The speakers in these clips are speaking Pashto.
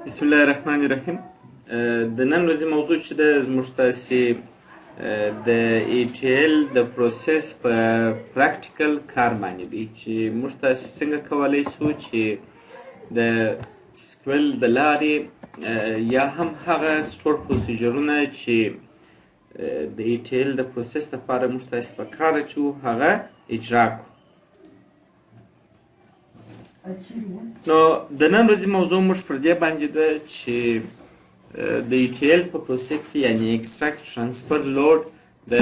بسم الله الرحمن الرحیم. د نن ورځې موضوع چې ده زموږ تاسې د ETL د پروسس په پراکټیکل کار باندې دی چې موږ تاسې څنګه کولی شو چې د سکویل د لارې یا هم هغه سټور پروسیجرونه چې د ETL د پروسس لپاره موږ تاسې په کار اچوو هغه اجرا کړو. نو د نن ورځې موضوع موږ پر دې باندې ده چې د ETL په پروسس کې یعنی اکستراکټ ترانسفر لوډ د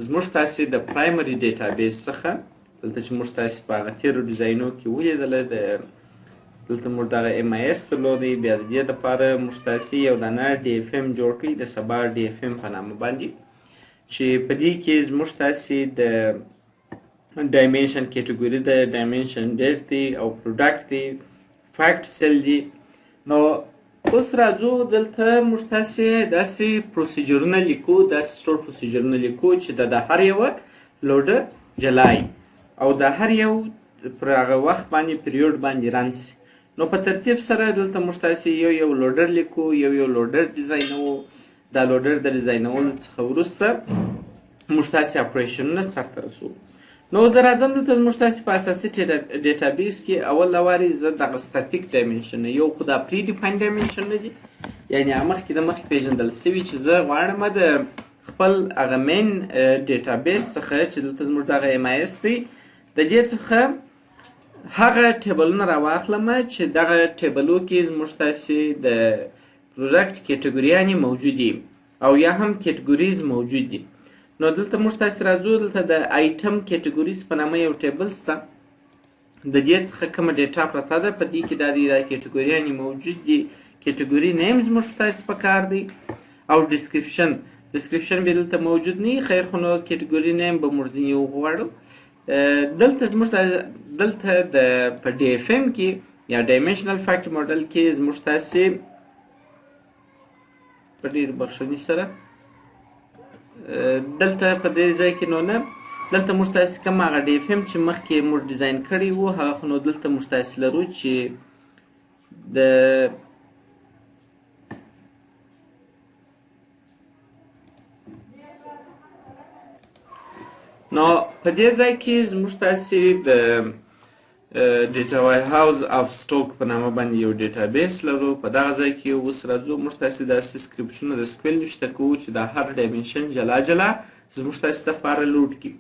زموږ تاسې د پرایمري ډیټابیس څخه دلته چې موږ تاسې په هغه تېرو ډیزاینو کې ولیدله دلته موږ دغه MIS درلودی، بیا د دې دپاره موږ تاسې یو دانه DFM جوړ کړئ د سبا DFM په نامه باندې چې په دې کې زموږ تاسې د ډایمنشن کیټګوري ده، ډایمنشن ډیټ دی او پروډکټ دی، فیکټ سیل دی. نو اوس راځو دلته موږ تاسې داسې پروسیجرونه لیکو، داسې سټور پروسیجرونه لیکو چې د هر یوه لوډر جلای او د هر یو پر هغه وخت باندې پیریود باندې رن سي. نو په ترتیب سره دلته موږ تاسې یو لوډر لیکو، یو لوډر ډیزاینوو. دا لوډر د ډیزاینولو څخه وروسته موږ تاسې اپریشنونه سرته رسوو. نو زه راځم دلته زموږ تاسې په اساسي ډیټابیس کې اول لوارې زه دغه سټاتیک ډایمنشن یو خو دا پری ډیفاین ډایمنشن نه دي، یعنې مخکې د مخکې پیژندل سوي چې زه غواړم د خپل هغه مین ډیټابیس څخه چې دلته زموږ دغه MIS دی د دې څخه هغه ټیبلونه راواخلم چې دغه ټیبلو کې زموږ تاسې د پروډکټ کیټګوریانې موجودې او یا هم کیټګوریز موجود دي. نو دلته موږ تاسې راځو، دلته د آیټم کیټګوریز په نامه یو ټیبل شته، د دې څخه کومه ډیټا پرته ده، په دې کې دا کیټګوریانې موجود دي. کیټګوري نیم زموږ تاسې په کار دی او ډسکریپشن به دلته موجود نه وي، خیر خو نو کیټګوري نیم به موږ ځینې وغواړو. دلته زموږ دلته د په DFM کې یا ډایمنشنل فیکټ موډل کې زموږ تاسې په ډېر بخښنې سره دلته په دې ځای کې نو نه، دلته موږ تاسې کوم هغه DFM چې مخکې موږ ډیزاین کړی وو هغه خو نو دلته موږ تاسې لرو چې د نو په دې ځای کې زموږ تاسې د ډیټا وای هاوس اف سټوک په نامه باندې یو ډیټابیس لرو. په دغه ځای کې اوس راځو موږ تاسې داسې سکرپټونه د سکویل نشته کوو چې دا هر ډایمنشن جلا جلا زموږ تاسې دپاره لوډ کړي.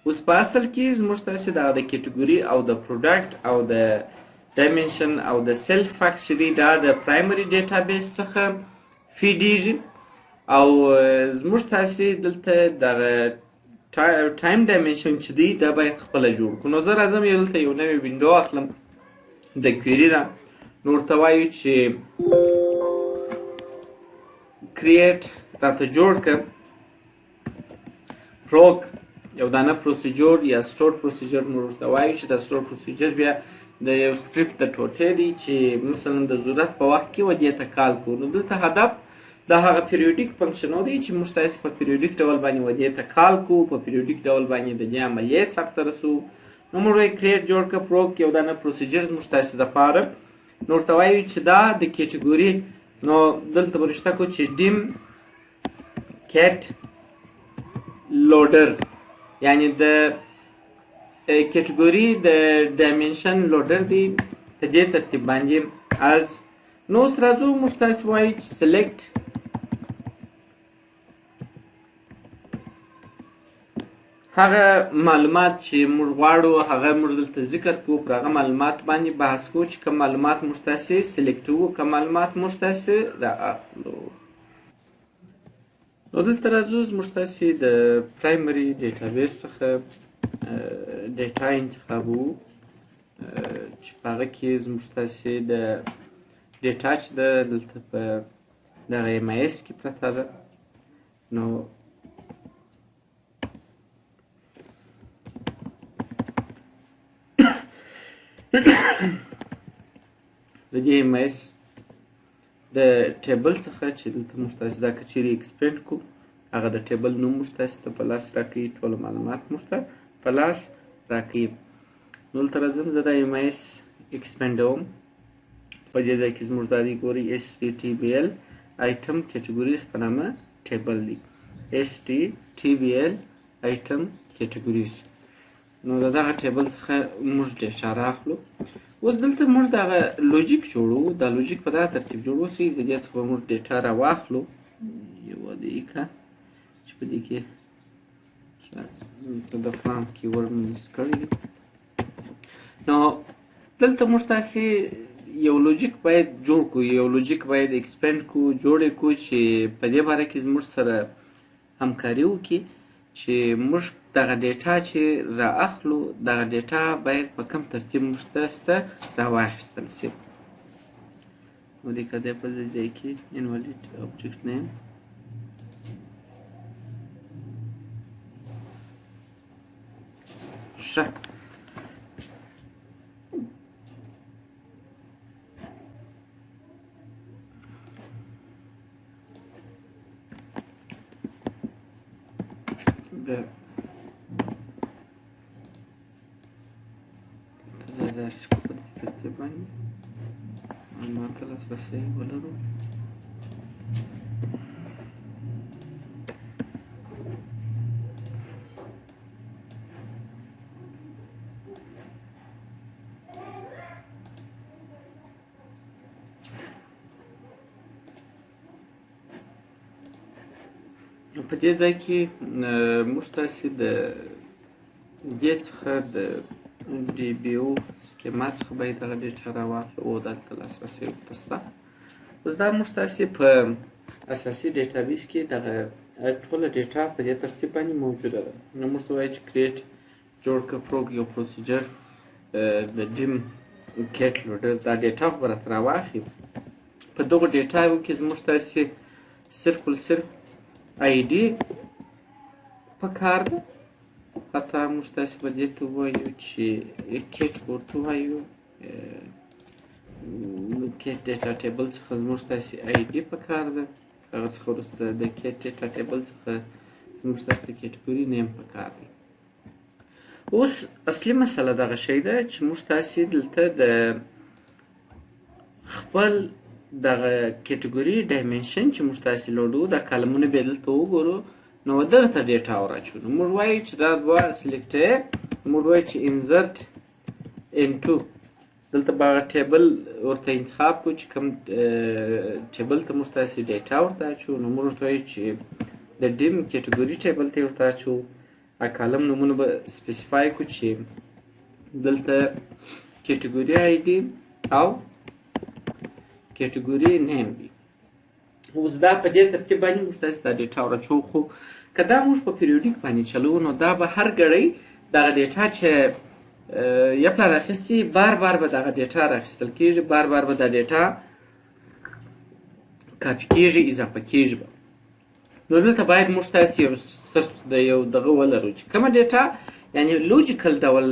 اوس په اصل کې زموږ تاسې دغه د کیټګوري او د پروډکټ او د ډایمنشن او د سیل فیکټ چې دی دا د پرایمري ډیټابیس څخه فیډیږي او زموږ تاسې دلته دغه ټایم ډایمنشن چې دی دا باید خپله جوړ کړو. نو زه راځم دلته یو نوې وینډو اخلم، د کویري ده، نو ورته وایو چې کریټ راته جوړ کړه پروک یو دانه پروسیجر یا سټور پروسیجر. نو ورته وایو چې دا سټور پروسیجر بیا د یو سکرپټ د ټوټې دی چې مثلا د ضرورت په وخت کې ودې ته کال کړو. نو دلته هدف دا هغه پیریوډیک فنکشن دی چې موږ تاسې په پیریوډیک ډول باندې ودې ته کال کوو، په پیریوډیک ډول باندې د دې عملیې سرته رسوو. نو موږ وایو کریټ جوړ کړه پروک یو دانه پروسیجر زموږ تاسې دپاره. نو ورته وایو چې دا د کیټګوري، نو دلته به رشته کړو چې ډیم کیټ لوډر یعنې د کیټګوري د ډایمنشن لوډر دی په دې ترتیب باندې از. نو اوس راځو موږ تاسې وایو چې سلیکټ هغه معلومات چې موږ غواړو هغه موږ دلته ذکر کوو، پر هغه معلومات باندې بحث کوو چې کوم معلومات موږ تاسې سلیکټوو، کوم معلومات موږ تاسې رااخلو. نو دلته راځو زموږ تاسې د پرایمري ډیټابیس څخه ډیټا انتخابوو چې په هغه کې زموږ تاسې د ډیټا چې ده دلته په دغه MIS کې پرته ده. نو د دې MIS د ټیبل څخه چې دلته موږ تاسې دا که چیرې ایکسپینډ کړو هغه د ټیبل نوم موږ تاسې ته په لاس راکوي، ټول معلومات موږ ته په لاس راکوي. نو دلته راځم زه دا MIS ایکسپینډوم، په دې ځای کې زموږ دا دی ګورئ HTTPL item categories په نامه ټیبل دی HTTPL item categories نو د دغه ټیبل څخه موږ ډیټا رااخلو اوس دلته موږ دغه لوجیک جوړو دا لوجیک په دغه ترتیب جوړو چې د دې څخه موږ ډیټا راواخلو یوه دقیقه چې په دې کې د فرام کیورډ مو مس کړی دی نو دلته موږ تاسې یو لوجیک باید جوړ کړو یو لوجیک باید ایکسپینډ کړو جوړ یې کړو چې په دې باره کې زموږ سره همکاري وکړي چې موږ دغه ډیټا چې رااخلو دغه ډیټا باید په کوم ترتیب موږ ته راواخیستل شي نو دې که دی په دې ځای کې انوالید object name ښه داسې په دې ترتیب باندې معلوماتو لاسرسی ولرو په دې ځای کې موږ تاسې د دې څخه د DBO سکیما څخه باید دغه ډیټا راواخلو او دلته لاسرسی ورته شته اوس دا موږ تاسې په اساسي ډیټابیس کې دغه ټوله ډیټا په دې ترتیب باندې موجوده ده نو موږ ته وایي چې کریټ جوړ کړه پروګ یو پروسیجر د ډیم کیټ لوډر دا ډیټا خو به راته راواخلي په دغو ډیټاو کې زموږ تاسې صرف الصرف ID پکار ده حتی موږ تاسې به دې ته ووایو چې کیټ ورته ووایو کیټ ډیټا ټیبل څخه زموږ تاسې ID پکار ده هغه څخه وروسته د کیټ ډیټا ټیبل څخه زموږ تاسې د کیټګوري نیم پکار دی اوس اصلي مسله دغه شی ده چې موږ تاسې دلته د خپل دغه کیټګوري ډایمنشن چې موږ تاسې لوډو دا کالمونه بیا دلته وګورو نو دغه ته ډیټا وراچو نو موږ وایو چې دا دوه سلیکټ موږ وایو چې انزرټ انټو دلته به هغه ټیبل ورته انتخاب کړو چې کوم ټیبل ته موږ تاسې ډیټا ورته اچو نو موږ ورته وایو چې د ډیم کیټګوري ټیبل ته یې ورته اچو کالم نومونه به سپیسیفای کړو چې دلته کیټګوري ID او کیټګوري نیم وي اوس دا په دې ترتیب باندې موږ تاسې دا ډیټا وراچو خو که دا موږ په پیریوډیک باندې چلو نو دا به هر ګړی دغه ډیټا چې یو پلان اخیستي بار بار به دغه ډیټا راخیستل کېږي بار بار به دا ډیټا کاپي کېږي اضافه کېږي به نو دلته باید موږ تاسې یو سرچ د یو دغه ولرو چې کومه ډیټا یعنې لوجیکل ډول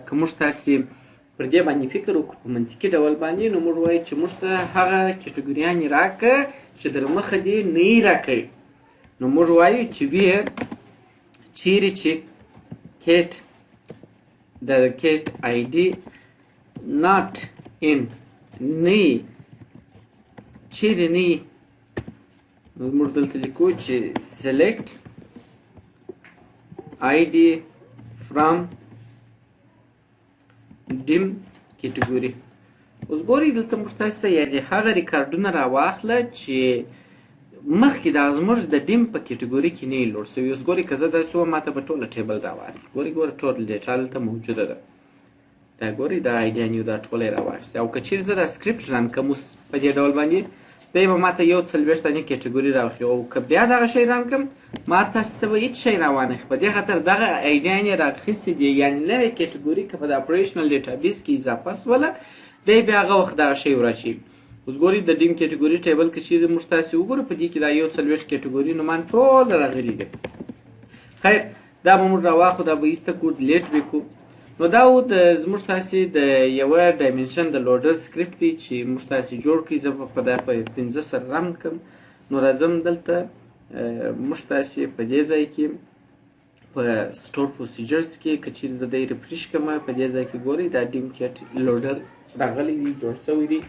که موږ تاسې پر دې باندې فکر وکړو په منطقي ډول باندې نو موږ وایو چې موږ ته هغه کیټګوریانې راکړه چې در مخه دې نه یې راکړي نو موږ وایو چې ویر چیرې چې کیټ د کیټ ID not in نه یې چیرې نه یې نو موږ دلته لیکو چې select ID from ډیم کیټګوري اوس ګورئ دلته موږ تاسو ته یعنې هغه ریکارډونه راواخله چې مخکې دا زموږ د ډیم په کیټګوري کې نه یې لوډ شوي اوس ګورئ که زه داسې وم ماته به ټوله ټیبل راواخلي ګورئ ټول ډیټا دلته موجوده ده دا ګورئ دا آیډیانې دا ټوله یې راواخیستې او که چیرې زه دا سکرپټ رن کړم اوس په دې ډول باندې دی به ماته یو 40 دانې کیټګوري راوخي او که بیا دغه شی رن کړم ما تاسو ته به هېڅ شی راوانخي په دې خاطر دغه آیډیانې راخیستې دي یعنې نوې کیټګوري که په د اپریشنل ډیټابیس کې اضافه شوله دی بیا هغه وخت دغه شی وراچوي اوس ګورئ د ډیم کیټګوري ټیبل که چیرې موږ تاسې وګورو په دې کې دا یو 40 کیټګوري نومان ټول راغلي دي خیر دا به موږ راواخلو دا به ایسته کړو ډیلیټ به کړو نو دا و د زموږ تاسې د یوه ډایمنشن د لوډر سکرپټ دی چې موږ تاسې جوړ کړئ زه به په دا په 15 سره رن کړم نو راځم دلته موږ تاسې په دې ځای کې په سټور پروسیجرز کې که چیرې زه دی ریفریش کړم په دې ځای کې ګورئ دا ډیم کیټ لوډر راغلی دی جوړ شوی دی